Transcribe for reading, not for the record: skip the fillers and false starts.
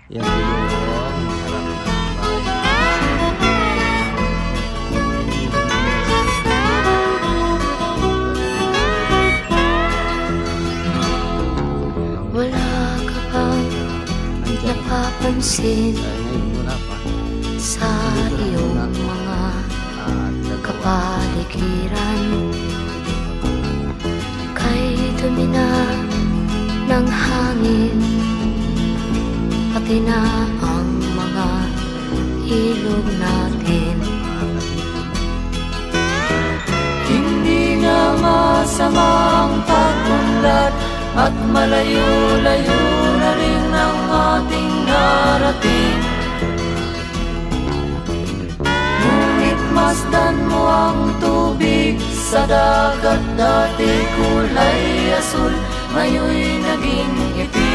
Yan yung harap ng bahay. Wala ka bang napapansin Ngayon wala pa. sa iyong mga kapaligiran? Kay dumi na ng hangin, pati na ang mga ilog natin. Hindi na masamang pag-unlad at malayo-layo na rin ang ating narating. Ngunit masdan mo ang tubig sa dagat, dati kulay asul, ngayon'y naging itim.